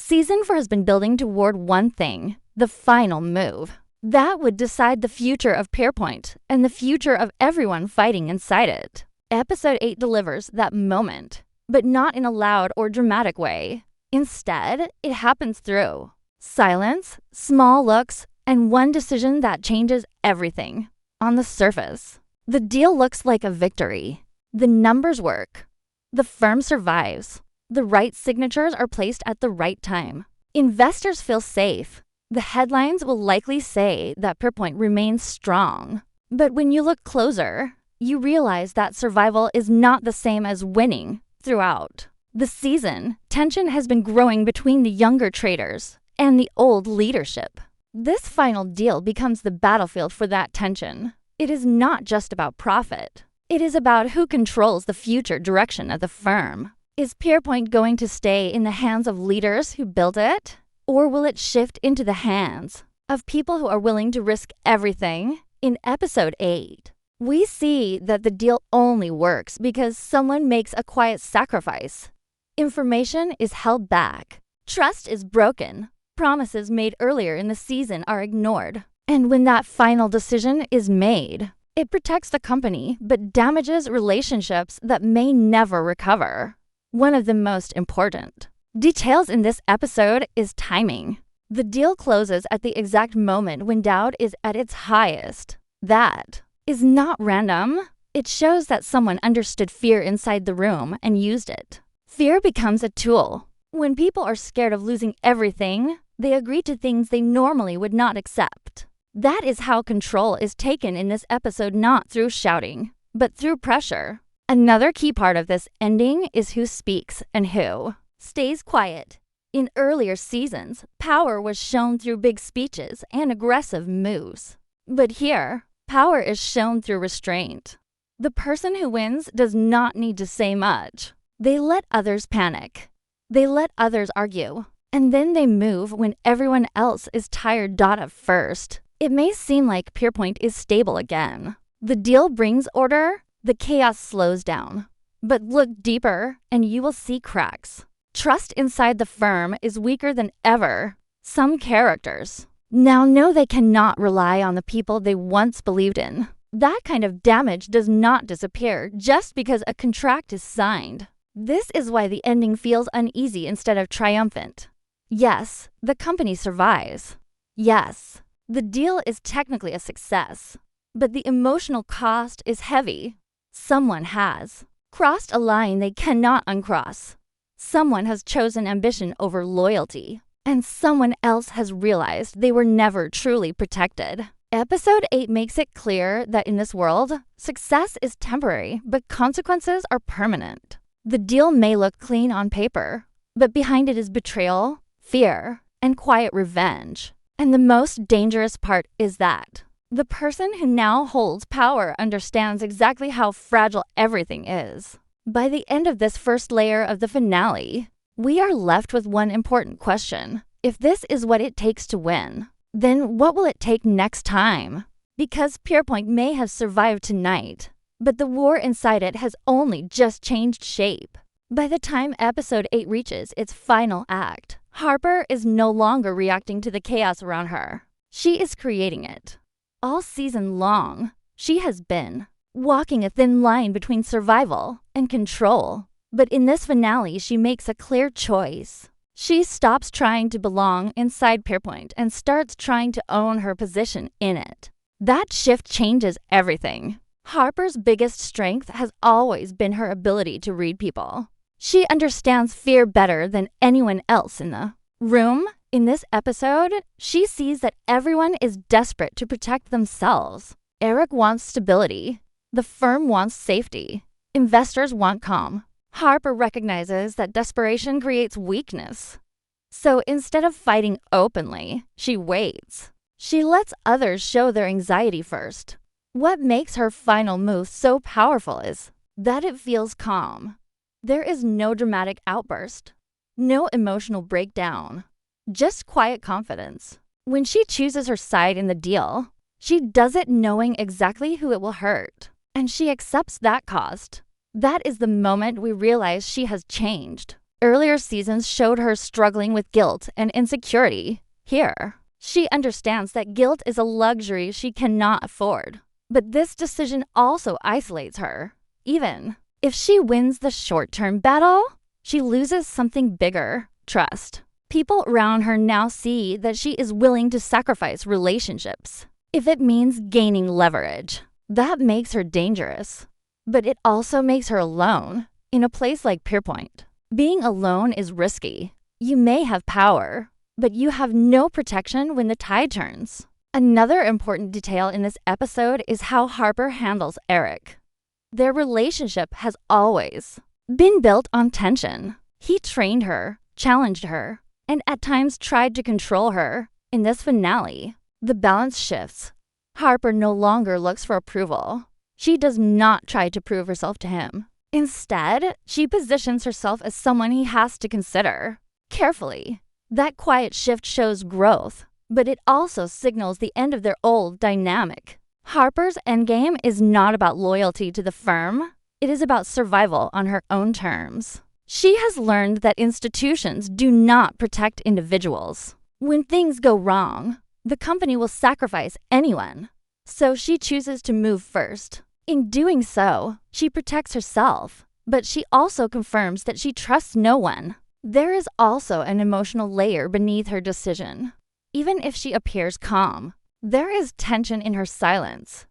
Season 4 has been building toward one thing, the final move. That would decide the future of Pierpoint and the future of everyone fighting inside it. Episode 8 delivers that moment, but not in a loud or dramatic way. Instead, it happens through silence, small looks, and one decision that changes everything. On the surface, the deal looks like a victory. The numbers work. The firm survives. The right signatures are placed at the right time. Investors feel safe. The headlines will likely say that Pierpoint remains strong. But when you look closer, you realize that survival is not the same as winning throughout. The season, tension has been growing between the younger traders and the old leadership. This final deal becomes the battlefield for that tension. It is not just about profit. It is about who controls the future direction of the firm. Is Pierpoint going to stay in the hands of leaders who built it? Or will it shift into the hands of people who are willing to risk everything? In episode 8, we see that the deal only works because someone makes a quiet sacrifice. Information is held back. Trust is broken. Promises made earlier in the season are ignored. And when that final decision is made, it protects the company but damages relationships that may never recover. One of the most important details in this episode is timing. The deal closes at the exact moment when doubt is at its highest. That is not random. It shows that someone understood fear inside the room and used it. Fear becomes a tool. When people are scared of losing everything, they agree to things they normally would not accept. That is how control is taken in this episode, not through shouting, but through pressure. Another key part of this ending is who speaks and who stays quiet. In earlier seasons, power was shown through big speeches and aggressive moves. But here, power is shown through restraint. The person who wins does not need to say much. They let others panic. They let others argue. And then they move when everyone else is tired. At first, it may seem like Pierpoint is stable again. The deal brings order. The chaos slows down. But look deeper and you will see cracks. Trust inside the firm is weaker than ever. Some characters now know they cannot rely on the people they once believed in. That kind of damage does not disappear just because a contract is signed. This is why the ending feels uneasy instead of triumphant. Yes, the company survives. Yes, the deal is technically a success. But the emotional cost is heavy. Someone has crossed a line they cannot uncross. Someone has chosen ambition over loyalty. And someone else has realized they were never truly protected. Episode 8 makes it clear that in this world, success is temporary, but consequences are permanent. The deal may look clean on paper, but behind it is betrayal, fear, and quiet revenge. And the most dangerous part is that the person who now holds power understands exactly how fragile everything is. By the end of this first layer of the finale, we are left with one important question. If this is what it takes to win, then what will it take next time? Because Pierpoint may have survived tonight, but the war inside it has only just changed shape. By the time episode 8 reaches its final act, Harper is no longer reacting to the chaos around her. She is creating it. All season long, she has been walking a thin line between survival and control. But in this finale, she makes a clear choice. She stops trying to belong inside Pierpoint and starts trying to own her position in it. That shift changes everything. Harper's biggest strength has always been her ability to read people. She understands fear better than anyone else in the room. In this episode, she sees that everyone is desperate to protect themselves. Eric wants stability. The firm wants safety. Investors want calm. Harper recognizes that desperation creates weakness. So instead of fighting openly, she waits. She lets others show their anxiety first. What makes her final move so powerful is that it feels calm. There is no dramatic outburst, no emotional breakdown, just quiet confidence. When she chooses her side in the deal, she does it knowing exactly who it will hurt, and she accepts that cost. That is the moment we realize she has changed. Earlier seasons showed her struggling with guilt and insecurity. Here, she understands that guilt is a luxury she cannot afford. But this decision also isolates her. Even if she wins the short-term battle, she loses something bigger: trust. People around her now see that she is willing to sacrifice relationships if it means gaining leverage. That makes her dangerous. But it also makes her alone. In a place like Pierpoint, being alone is risky. You may have power, but you have no protection when the tide turns. Another important detail in this episode is how Harper handles Eric. Their relationship has always been built on tension. He trained her, challenged her, and at times tried to control her. In this finale, the balance shifts. Harper no longer looks for approval. She does not try to prove herself to him. Instead, she positions herself as someone he has to consider carefully. That quiet shift shows growth, but it also signals the end of their old dynamic. Harper's endgame is not about loyalty to the firm. It is about survival on her own terms. She has learned that institutions do not protect individuals. When things go wrong, the company will sacrifice anyone. So she chooses to move first. In doing so, she protects herself, but she also confirms that she trusts no one. There is also an emotional layer beneath her decision. Even if she appears calm, there is tension in her silence.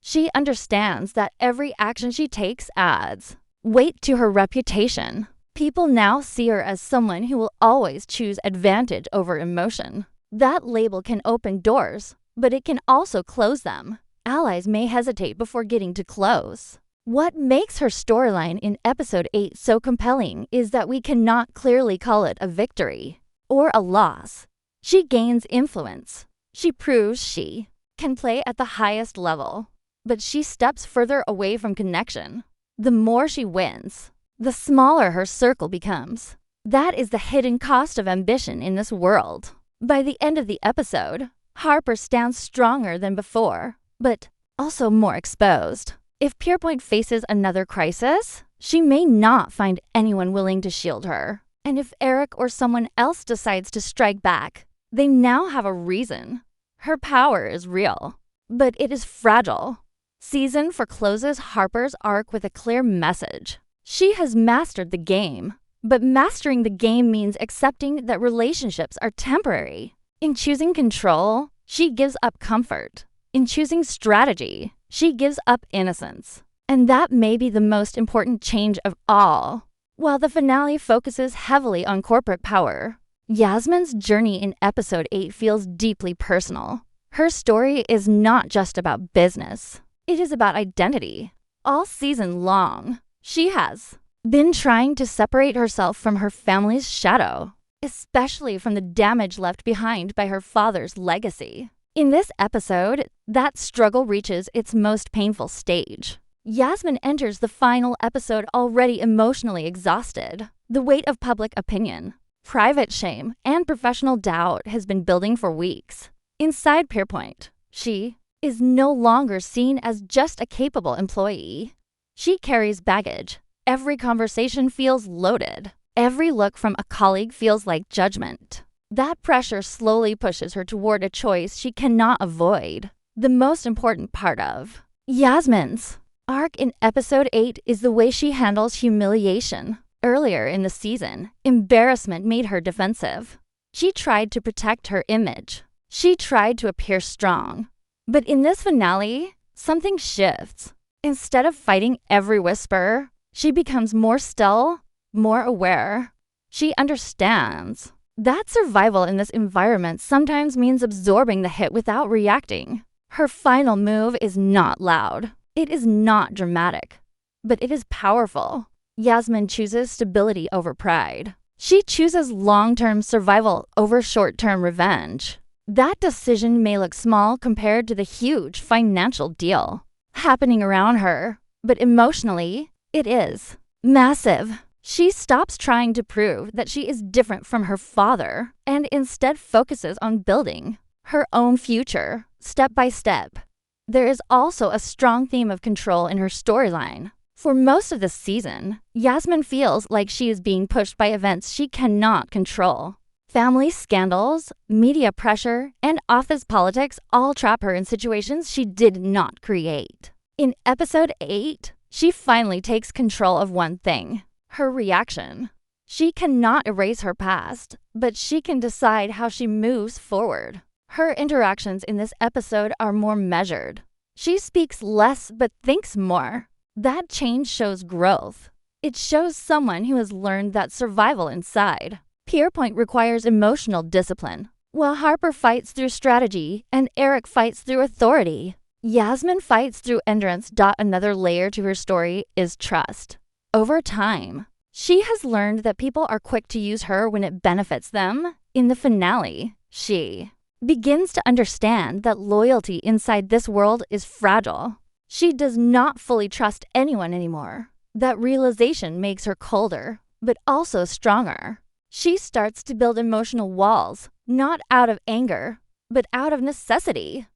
She understands that every action she takes adds weight to her reputation. People now see her as someone who will always choose advantage over emotion. That label can open doors, but it can also close them. Allies may hesitate before getting too close. What makes her storyline in episode 8 so compelling is that we cannot clearly call it a victory or a loss. She gains influence. She proves she can play at the highest level, but she steps further away from connection. The more she wins, the smaller her circle becomes. That is the hidden cost of ambition in this world. By the end of the episode, Harper stands stronger than before, but also more exposed. If Pierpoint faces another crisis, she may not find anyone willing to shield her. And if Eric or someone else decides to strike back, they now have a reason. Her power is real, but it is fragile. Season 4 closes Harper's arc with a clear message. She has mastered the game, but mastering the game means accepting that relationships are temporary. In choosing control, she gives up comfort. In choosing strategy, she gives up innocence. And that may be the most important change of all. While the finale focuses heavily on corporate power, Yasmin's journey in episode 8 feels deeply personal. Her story is not just about business. It is about identity. All season long, she has been trying to separate herself from her family's shadow, especially from the damage left behind by her father's legacy. In this episode, that struggle reaches its most painful stage. Yasmin enters the final episode already emotionally exhausted. The weight of public opinion, private shame, and professional doubt has been building for weeks. Inside Pierpoint, she is no longer seen as just a capable employee. She carries baggage. Every conversation feels loaded. Every look from a colleague feels like judgment. That pressure slowly pushes her toward a choice she cannot avoid. The most important part of Yasmin's arc in episode 8 is the way she handles humiliation. Earlier in the season, embarrassment made her defensive. She tried to protect her image. She tried to appear strong. But in this finale, something shifts. Instead of fighting every whisper, she becomes more still, more aware. She understands that survival in this environment sometimes means absorbing the hit without reacting. Her final move is not loud. It is not dramatic, but it is powerful. Yasmin chooses stability over pride. She chooses long-term survival over short-term revenge. That decision may look small compared to the huge financial deal happening around her, but emotionally, it is massive. She stops trying to prove that she is different from her father and instead focuses on building her own future, step by step. There is also a strong theme of control in her storyline. For most of the season, Yasmin feels like she is being pushed by events she cannot control. Family scandals, media pressure, and office politics all trap her in situations she did not create. In episode 8, she finally takes control of one thing: her reaction. She cannot erase her past, but she can decide how she moves forward. Her interactions in this episode are more measured. She speaks less but thinks more. That change shows growth. It shows someone who has learned that survival inside. Pierpoint requires emotional discipline, while Harper fights through strategy and Eric fights through authority. Yasmin fights through endurance. Another layer to her story is trust. Over time, she has learned that people are quick to use her when it benefits them. In the finale, she begins to understand that loyalty inside this world is fragile. She does not fully trust anyone anymore. That realization makes her colder, but also stronger. She starts to build emotional walls, not out of anger, but out of necessity.